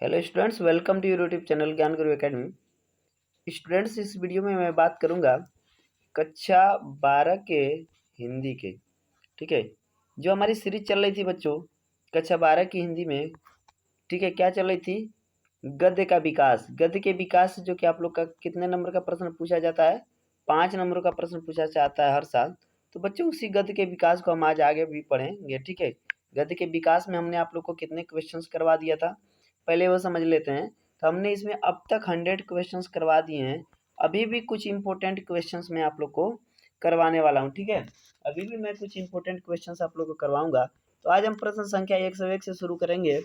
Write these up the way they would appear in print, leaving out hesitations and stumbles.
Hello students, welcome to your YouTube channel Gyan Guru academy. Students, इस video में मैं बात करूंगा कक्षा 12 के हिंदी के। ठीक है, जो हमारी सीरीज चल रही थी बच्चों कक्षा 12 की हिंदी में। ठीक है, क्या चल रही थी? गद्य का विकास। गद्य के विकास से जो कि आप लोग का कितने नंबर का प्रश्न पूछा जाता है? 5 नंबर का प्रश्न पूछा जाता है हर साल। तो बच्चों उसी गद्य के विकास को हम आज आगे भी पढ़ेंगे। ठीक है, गद्य के विकास में हमने आप लोग को कितने क्वेश्चंस करवा दिया था, पहले वो समझ लेते हैं। तो हमने इसमें अब तक 100 क्वेश्चंस करवा दिए हैं। अभी भी कुछ इंपॉर्टेंट क्वेश्चंस मैं आप लोग को करवाने वाला हूँ। ठीक है, अभी भी मैं कुछ इंपॉर्टेंट क्वेश्चंस आप लोग को करवाऊंगा। तो आज हम प्रश्न संख्या 101 से शुरू करेंगे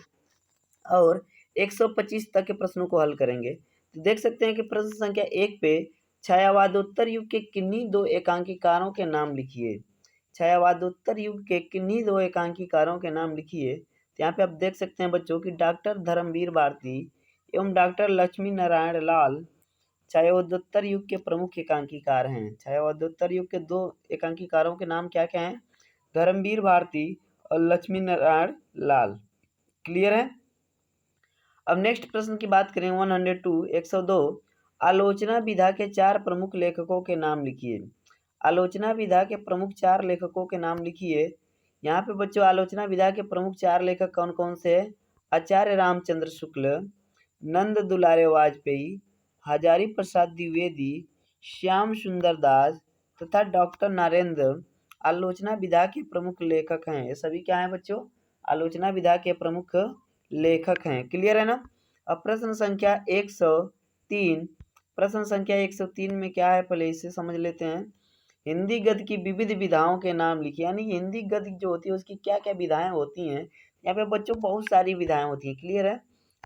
और 125 तक के प्रश्नों को हल करेंगे। तो देख सकते हैं कि प्रश्न संख्या 1 पे छायावादोत्तर युग के किन्हीं दो एकांकीकारों के नाम लिखिए। छायावादोत्तर युग के किन्हीं दो एकांकीकारों के नाम लिखिए। तो यहाँ पे आप देख सकते हैं बच्चों की डॉक्टर धर्मवीर भारती एवं डॉक्टर लक्ष्मी नारायण लाल छायावादोत्तर युग के प्रमुख एकांकीकार हैं। छायावादोत्तर युग के दो एकांकीकारों के नाम क्या क्या हैं? धर्मवीर भारती और लक्ष्मी नारायण लाल। क्लियर है? अब नेक्स्ट प्रश्न की बात करें 102 102। आलोचना विधा के 4 प्रमुख लेखकों के नाम लिखिए। आलोचना विधा के प्रमुख 4 लेखकों के नाम लिखिए। यहाँ पे बच्चों आलोचना विधा के प्रमुख 4 लेखक कौन कौन से हैं? आचार्य रामचंद्र शुक्ल, नंद दुलारे वाजपेयी, हजारी प्रसाद द्विवेदी, श्याम सुंदर दास तथा डॉक्टर नरेंद्र आलोचना विधा के प्रमुख लेखक हैं। ये सभी क्या हैं बच्चों? आलोचना विधा के प्रमुख लेखक हैं। क्लियर है ना? अब प्रश्न संख्या 103। प्रश्न संख्या 103 में क्या है, पहले इसे समझ लेते हैं। हिंदी गद्य की विविध विधाओं के नाम लिखिए। यानी हिंदी गद्य जो होती है उसकी क्या क्या विधाएं होती हैं। यहाँ पे बच्चों बहुत सारी विधाएं होती हैं। क्लियर है?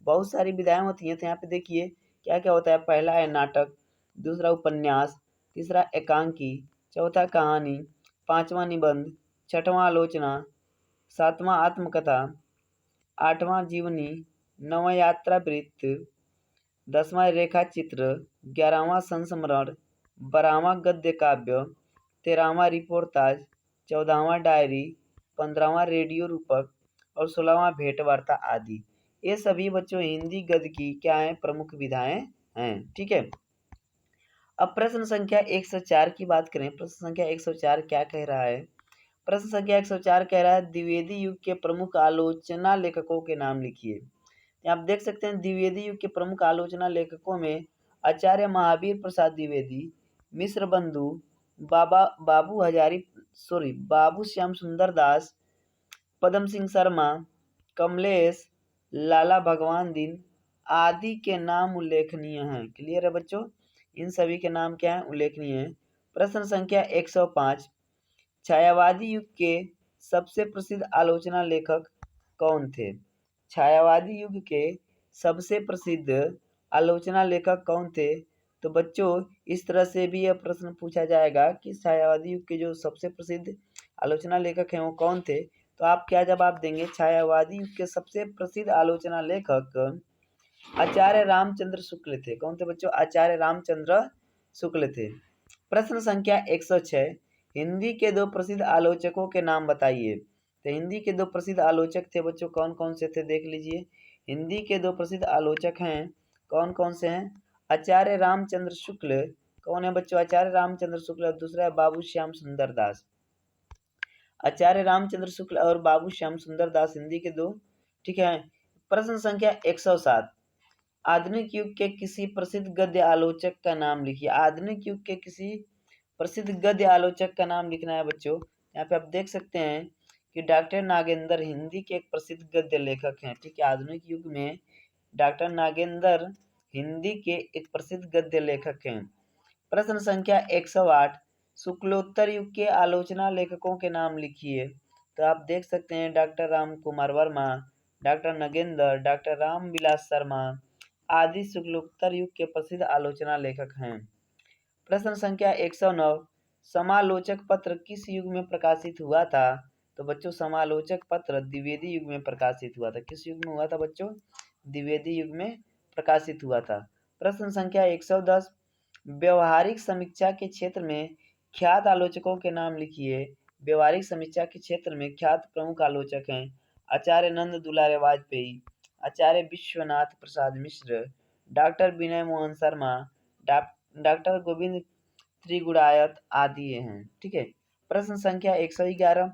बहुत सारी विधाएं होती हैं। तो यहाँ पे देखिए क्या क्या होता है। पहला है नाटक, दूसरा उपन्यास, तीसरा एकांकी, चौथा कहानी, पांचवा निबंध, छठवां आलोचना, सातवां आत्मकथा, आठवां जीवनी, नौवां यात्रा वृत्त, 10वां रेखा चित्र, 11वां संस्मरण, 12वां गद्य काव्य, 13वां रिपोर्टाज, 14वां डायरी, 15वां रेडियो रूपक और 16वां भेंट वार्ता आदि। ये सभी बच्चों हिंदी गद्य की क्या है? प्रमुख विधाएं हैं। ठीक है, अब प्रश्न संख्या 104 की बात करें। प्रश्न संख्या 104 क्या कह रहा है? प्रश्न संख्या 104 कह रहा है द्विवेदी युग के प्रमुख आलोचना लेखकों के नाम लिखिए। आप देख सकते हैं द्विवेदी युग के प्रमुख आलोचना लेखकों में आचार्य महावीर प्रसाद द्विवेदी, मिश्र बंधु, बाबू श्याम सुंदर दास, पदम सिंह शर्मा, कमलेश, लाला भगवान दीन आदि के नाम उल्लेखनीय हैं। क्लियर है बच्चों? इन सभी के नाम क्या हैं? उल्लेखनीय हैं। प्रश्न संख्या 105। छायावादी युग के सबसे प्रसिद्ध आलोचना लेखक कौन थे? छायावादी युग के सबसे प्रसिद्ध आलोचना लेखक कौन थे? तो बच्चों इस तरह से भी यह प्रश्न पूछा जाएगा कि छायावादी युग के जो सबसे प्रसिद्ध आलोचना लेखक हैं वो कौन थे? तो आप क्या जवाब देंगे? छायावादी युग के सबसे प्रसिद्ध आलोचना लेखक आचार्य रामचंद्र शुक्ल थे। कौन थे बच्चों? आचार्य रामचंद्र शुक्ल थे। प्रश्न संख्या 106। हिंदी के दो प्रसिद्ध आलोचकों के नाम बताइए। तो हिंदी के दो प्रसिद्ध आलोचक थे बच्चों, कौन कौन से थे देख लीजिए। हिंदी के दो प्रसिद्ध आलोचक हैं, कौन कौन से हैं? आचार्य रामचंद्र शुक्ल, कौन है बच्चों? आचार्य रामचंद्र शुक्ल। और दूसरा है बाबू श्याम सुंदर दास। आचार्य रामचंद्र शुक्ल और बाबू श्याम सुंदर दास हिंदी के दो। ठीक है, प्रश्न संख्या 107। आधुनिक युग के किसी प्रसिद्ध गद्य आलोचक का नाम लिखिए। आधुनिक युग के किसी प्रसिद्ध गद्य आलोचक का नाम लिखना है बच्चों। यहाँ पे आप देख सकते हैं कि डॉक्टर नागेंद्र हिंदी के एक प्रसिद्ध गद्य लेखक हैं। ठीक है, आधुनिक युग में डॉक्टर नागेंद्र हिंदी के एक प्रसिद्ध गद्य लेखक हैं। प्रश्न संख्या 108। शुक्लोत्तर युग के आलोचना लेखकों के नाम लिखिए। तो आप देख सकते हैं doctor Ram Kumar Verma, doctor Nagendra, doctor Ram Vilas Sharma आदि शुक्लोत्तर युग के प्रसिद्ध आलोचना लेखक हैं। प्रश्न संख्या 109। समालोचक पत्र किस युग में प्रकाशित हुआ था? तो बच्चों समालोचक पत्र द्विवेदी युग में प्रकाशित हुआ था। किस युग में हुआ था बच्चों? द्विवेदी युग में प्रकाशित हुआ था। प्रश्न संख्या 110। व्यवहारिक समीक्षा के क्षेत्र में ख्यात आलोचकों के नाम लिखिए। व्यवहारिक समीक्षा के क्षेत्र में ख्यात प्रमुख आलोचक हैं आचार्य नंद दुलारे वाजपेयी, आचार्य विश्वनाथ प्रसाद मिश्र, डॉक्टर विनय मोहन शर्मा, डॉक्टर गोविंद त्रिगुणायत आदि हैं। ठीक है। प्रश्न संख्या 111,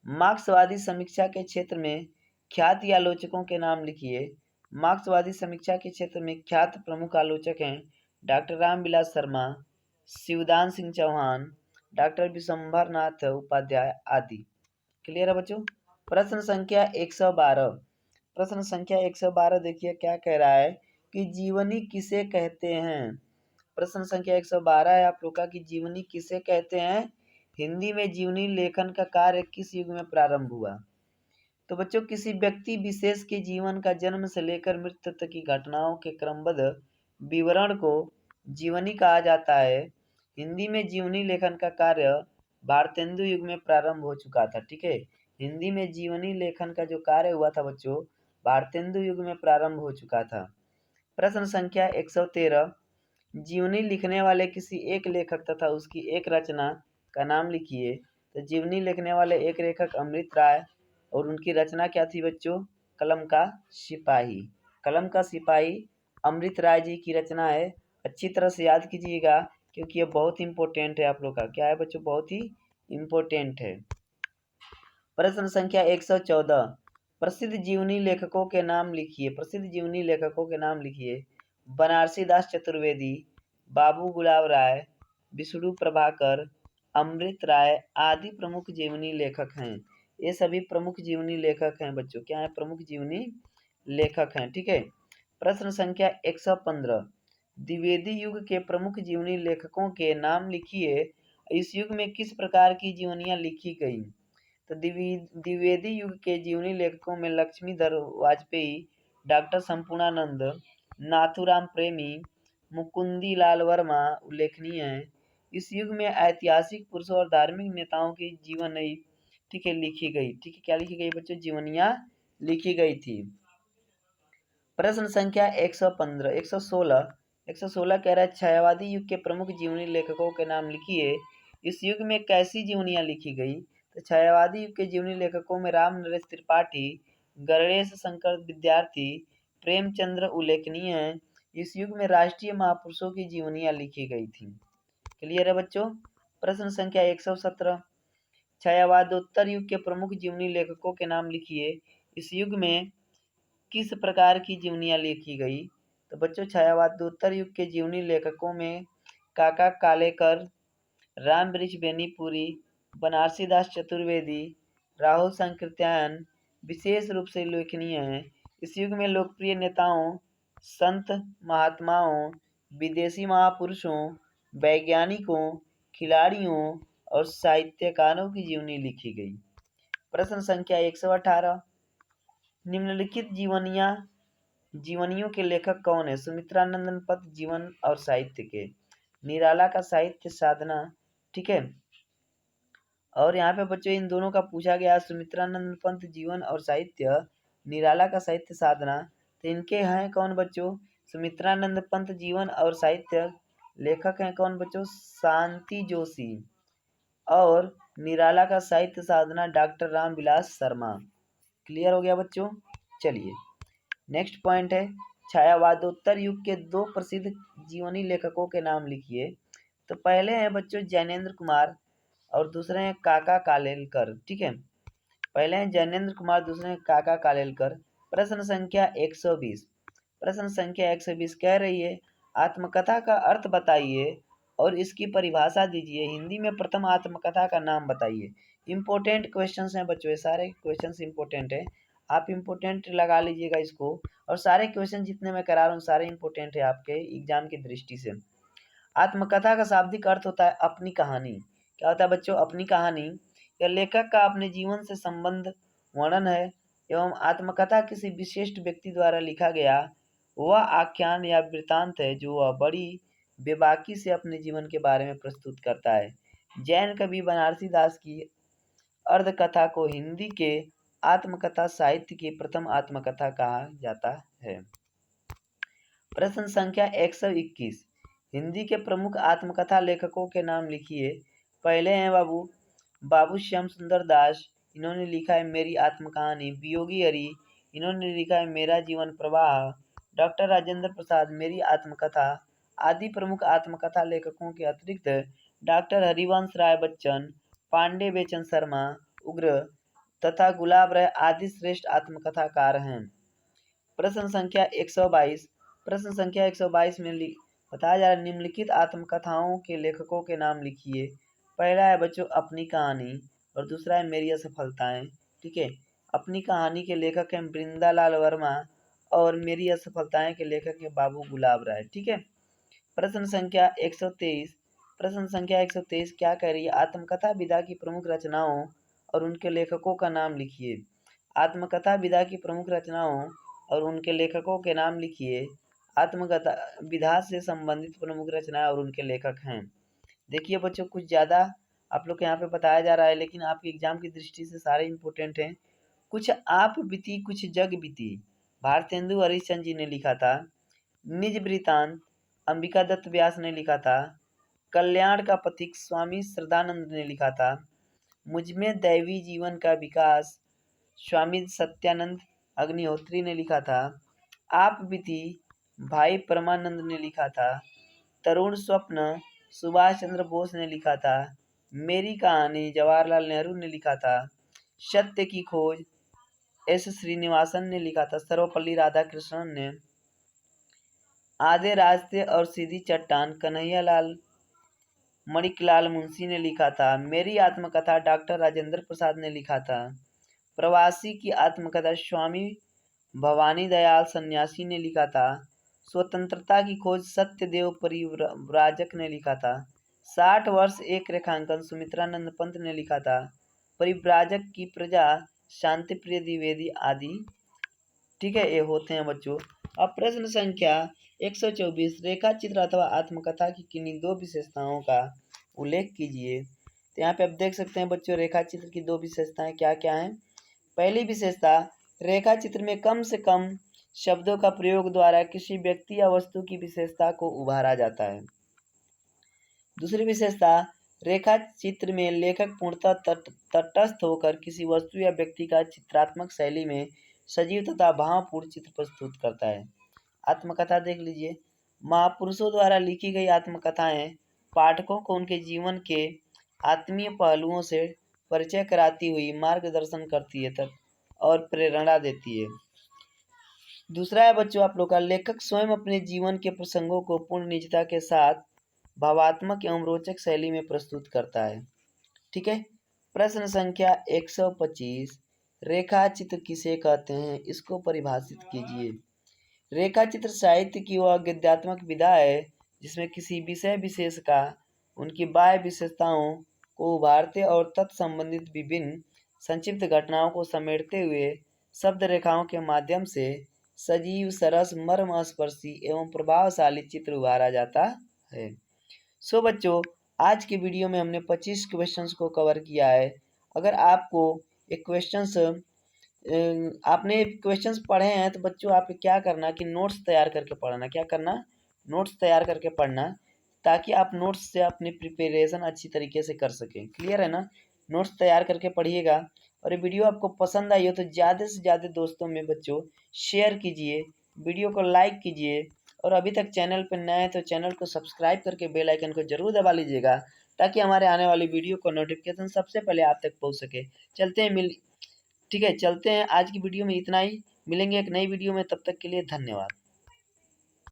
मार्क्सवादी समीक्षा के क्षेत्र में ख्यात आलोचकों के नाम लिखिए। मार्क्सवादी समीक्षा के क्षेत्र में ख्यात प्रमुख आलोचक हैं डॉक्टर रामविलास शर्मा, शिवदान सिंह चौहान, डॉक्टर विशंभर नाथ उपाध्याय आदि। क्लियर है बच्चों। प्रश्न संख्या 112, प्रश्न संख्या 112 देखिए क्या कह रहा है कि जीवनी किसे कहते हैं। प्रश्न संख्या 112 है आप लोग का कि जीवनी किसे कहते हैं। हिंदी में जीवनी लेखन का कार्य किस युग में प्रारंभ हुआ। तो बच्चों किसी व्यक्ति विशेष के जीवन का जन्म से लेकर मृत्यु तक की घटनाओं के क्रमबद्ध विवरण को जीवनी कहा जाता है। हिंदी में जीवनी लेखन का कार्य भारतेंदु युग में प्रारंभ हो चुका था। ठीक है। हिंदी में जीवनी लेखन का जो कार्य हुआ था बच्चों भारतेंदु युग में प्रारंभ हो चुका था। प्रश्न संख्या 113, जीवनी लिखने वाले किसी एक लेखक तथा उसकी एक रचना का नाम लिखिए। तो जीवनी लिखने वाले एक लेखक अमृत राय और उनकी रचना क्या थी बच्चों, कलम का सिपाही। कलम का सिपाही अमृत राय जी की रचना है। अच्छी तरह से याद कीजिएगा क्योंकि ये बहुत इंपॉर्टेंट है आप लोग का। क्या है बच्चों, बहुत ही इंपॉर्टेंट है। प्रश्न संख्या 114, प्रसिद्ध जीवनी लेखकों के नाम लिखिए। प्रसिद्ध जीवनी लेखकों के नाम लिखिए। बनारसी दास चतुर्वेदी, बाबू गुलाब राय, विष्णु प्रभाकर, अमृत राय आदि प्रमुख जीवनी लेखक हैं। ये सभी प्रमुख जीवनी लेखक हैं बच्चों। क्या है, प्रमुख जीवनी लेखक हैं। ठीक है। प्रश्न संख्या 115, द्विवेदी युग के प्रमुख जीवनी लेखकों के नाम लिखिए। इस युग में किस प्रकार की जीवनियां लिखी गई। तो द्विवेदी युग के जीवनी लेखकों में लक्ष्मीधर वाजपेयी, डॉक्टर संपूर्णानंद, नाथुराम प्रेमी, मुकुंदी लाल वर्मा उल्लेखनीय हैं। इस युग में ऐतिहासिक पुरुषों और धार्मिक नेताओं की जीवनी ठीक है लिखी गई। ठीक है, क्या लिखी गई बच्चों, जीवनियां लिखी गई थी। प्रश्न संख्या 115 116 कह रहा है छायावादी युग के प्रमुख जीवनी लेखकों के नाम लिखिए। इस युग में कैसी जीवनियां लिखी गई। तो छायावादी युग के जीवनी लेखकों में राम नरेश त्रिपाठी, गणेश शंकर विद्यार्थी, प्रेमचंद्र उल्लेखनीय हैं। इस युग में राष्ट्रीय महापुरुषों की जीवनियां लिखी गई थी। क्लियर है बच्चों। प्रश्न संख्या 117, छायावादोत्तर युग के प्रमुख जीवनी लेखकों के नाम लिखिए। इस युग में किस प्रकार की जीवनियां लिखी गई। तो बच्चों छायावादोत्तर युग के जीवनी लेखकों में काका कालेकर, राम वृक्ष बेनीपुरी, बनारसी दास चतुर्वेदी, राहुल संकृत्यायन विशेष रूप से उल्लेखनीय हैं। इस युग में लोकप्रिय नेताओं, संत महात्माओं, विदेशी महापुरुषों, वैज्ञानिकों, खिलाड़ियों और साहित्यकारों की जीवनी लिखी गई। प्रश्न संख्या 118, निम्नलिखित जीवनियों के लेखक कौन है। सुमित्रानंदन पंत जीवन और साहित्य के, निराला का साहित्य साधना। ठीक है। और यहाँ पे बच्चों इन दोनों का पूछा गया, सुमित्रानंदन पंत जीवन और साहित्य, निराला का साहित्य साधना। तो इनके हैं कौन बच्चों, सुमित्रानंद पंत जीवन और साहित्य लेखक हैं कौन बच्चों, शांति जोशी। और निराला का साहित्य साधना डॉक्टर रामविलास शर्मा। क्लियर हो गया बच्चों। चलिए नेक्स्ट पॉइंट है, छायावादोत्तर युग के दो प्रसिद्ध जीवनी लेखकों के नाम लिखिए। तो पहले हैं बच्चों जैनेन्द्र कुमार और दूसरे हैं काका कालेलकर। ठीक है, पहले हैं जैनेन्द्र कुमार, दूसरे हैं काका कालेलकर। प्रश्न संख्या 120, प्रश्न संख्या 120 कह रही है आत्मकथा का अर्थ बताइए और इसकी परिभाषा दीजिए। हिंदी में प्रथम आत्मकथा का नाम बताइए। इंपॉर्टेंट क्वेश्चंस हैं बच्चों, ये सारे क्वेश्चंस इंपॉर्टेंट है, आप इंपॉर्टेंट लगा लीजिएगा इसको। और सारे क्वेश्चन जितने मैं करा रहा हूँ सारे इंपॉर्टेंट है आपके एग्जाम की दृष्टि से। आत्मकथा का शाब्दिक अर्थ होता है अपनी कहानी। क्या होता है बच्चों, अपनी कहानी। यह लेखक का अपने जीवन से संबंध वर्णन है एवं आत्मकथा किसी विशिष्ट व्यक्ति द्वारा लिखा गया वह आख्यान या वृत्तांत है जो वह बड़ी बेबाकी से अपने जीवन के बारे में प्रस्तुत करता है। जैन कवि बनारसी दास की अर्धकथा को हिंदी के आत्मकथा साहित्य की प्रथम आत्मकथा कहा जाता है। प्रश्न संख्या 121, हिंदी के प्रमुख आत्मकथा लेखकों के नाम लिखिए। पहले हैं बाबू श्याम सुंदर दास, इन्होंने लिखा है मेरी आत्मकहानी। वियोगी हरि, इन्होंने लिखा है मेरा जीवन प्रवाह। डॉक्टर राजेंद्र प्रसाद, मेरी आत्मकथा। आदि प्रमुख आत्मकथा लेखकों के अतिरिक्त डॉक्टर हरिवंश राय बच्चन, पांडे बेचन शर्मा, उग्र तथा गुलाब राय आदि श्रेष्ठ आत्मकथाकार हैं। प्रश्न संख्या 122। प्रश्न संख्या 122 में बताया जा रहा है निम्नलिखित आत्मकथाओं के लेखकों के नाम लिखिए। पहला है बच्चों अपनी कहानी और दूसरा है मेरी असफलताएं। ठीक है, अपनी कहानी के लेखक हैं वृंदालाल वर्मा और मेरी असफलताएं के लेखक हैं बाबू गुलाब राय। ठीक है। प्रश्न संख्या 123। प्रश्न संख्या 123 क्या कह रही है? आत्मकथा विधा की प्रमुख रचनाओं और उनके लेखकों का नाम लिखिए। आत्मकथा विधा की प्रमुख रचनाओं और उनके लेखकों के नाम लिखिए। आत्मकथा विधा से संबंधित प्रमुख रचनाएं और उनके लेखक हैं। देखिए बच्चों, कुछ ज़्यादा आप लोग के यहाँ पे बताया जा रहा है, लेकिन आपके एग्जाम की दृष्टि से सारे इंपॉर्टेंट हैं। कुछ आप बीती कुछ जग बीती, भारतेंदु हरिश्चंद्र जी ने लिखा था। निज वृतांत, अंबिका दत्त व्यास ने लिखा था। कल्याण का प्रतीक, स्वामी श्रद्धानंद ने लिखा था। मुझमें दैवी जीवन का विकास, स्वामी सत्यानंद अग्निहोत्री ने लिखा था। आप बीती, भाई परमानंद ने लिखा था। तरुण स्वप्न, सुभाष चंद्र बोस ने लिखा था। मेरी कहानी, जवाहरलाल नेहरू ने लिखा था। सत्य की खोज, एस श्रीनिवासन ने लिखा था। सर्वपल्ली राधाकृष्णन ने। आधे रास्ते और सीधी चट्टान, कन्हैयालाल मणिकलाल मुंशी ने लिखा था। मेरी आत्मकथा, डॉक्टर राजेंद्र प्रसाद ने लिखा था। प्रवासी की आत्मकथा, स्वामी भवानी दयाल सन्यासी ने लिखा था। स्वतंत्रता की खोज, सत्यदेव परिव्राजक ने लिखा था। 60 वर्ष एक रेखांकन, सुमित्रानंद पंत ने लिखा था। परिव्राजक की प्रजा, शांति प्रिय द्विवेदी आदि। ठीक है, ये होते हैं बच्चों। अब प्रश्न संख्या 124, रेखा चित्र अथवा आत्मकथा की किन्हीं दो विशेषताओं का उल्लेख कीजिए। तो यहाँ पे आप देख सकते हैं बच्चों, रेखा चित्र की दो विशेषताएं क्या क्या हैं। पहली विशेषता, रेखा चित्र में कम से कम शब्दों का प्रयोग द्वारा किसी व्यक्ति या वस्तु की विशेषता को उभारा जाता है। दूसरी विशेषता, रेखा चित्र में लेखक पूर्णतः तटस्थ होकर किसी वस्तु या व्यक्ति का चित्रात्मक शैली में सजीव तथा भावपूर्ण चित्र प्रस्तुत करता है। आत्मकथा देख लीजिए। महापुरुषों द्वारा लिखी गई आत्मकथाएं पाठकों को उनके जीवन के आत्मीय पहलुओं से परिचय कराती हुई मार्गदर्शन करती है और प्रेरणा देती है। दूसरा है बच्चों आप लोग का, लेखक स्वयं अपने जीवन के प्रसंगों को पूर्ण निजता के साथ भावात्मक एवं रोचक शैली में प्रस्तुत करता है। ठीक है। प्रश्न संख्या 125, रेखा चित्र किसे कहते हैं, इसको परिभाषित कीजिए। रेखा चित्र साहित्य की वह गद्यात्मक विधा है जिसमें किसी विषय विशेष का उनकी बाह्य विशेषताओं को उभारते और तत्संबंधित विभिन्न संक्षिप्त घटनाओं को समेटते हुए शब्द रेखाओं के माध्यम से सजीव, सरस, मर्मस्पर्शी एवं प्रभावशाली चित्र उभारा जाता है। सो बच्चों, आज के वीडियो में हमने 25 क्वेश्चंस को कवर किया है। अगर आपको एक क्वेश्चंस आपने क्वेश्चंस पढ़े हैं तो बच्चों आप क्या करना कि नोट्स तैयार करके पढ़ना। क्या करना? नोट्स तैयार करके पढ़ना, ताकि आप नोट्स से अपनी प्रिपरेशन अच्छी तरीके से कर सकें। क्लियर है ना? नोट्स तैयार करके पढ़िएगा। और ये वीडियो आपको पसंद आई हो तो ज़्यादा से ज़्यादा दोस्तों में बच्चों शेयर कीजिए, वीडियो को लाइक कीजिए। और अभी तक चैनल पर नए हैं तो चैनल को सब्सक्राइब करके बेल आइकन को जरूर दबा लीजिएगा, ताकि हमारे आने वाली वीडियो को नोटिफिकेशन सबसे पहले आप तक पहुंच सके। चलते हैं ठीक है, चलते हैं। आज की वीडियो में इतना ही। मिलेंगे एक नई वीडियो में, तब तक के लिए धन्यवाद।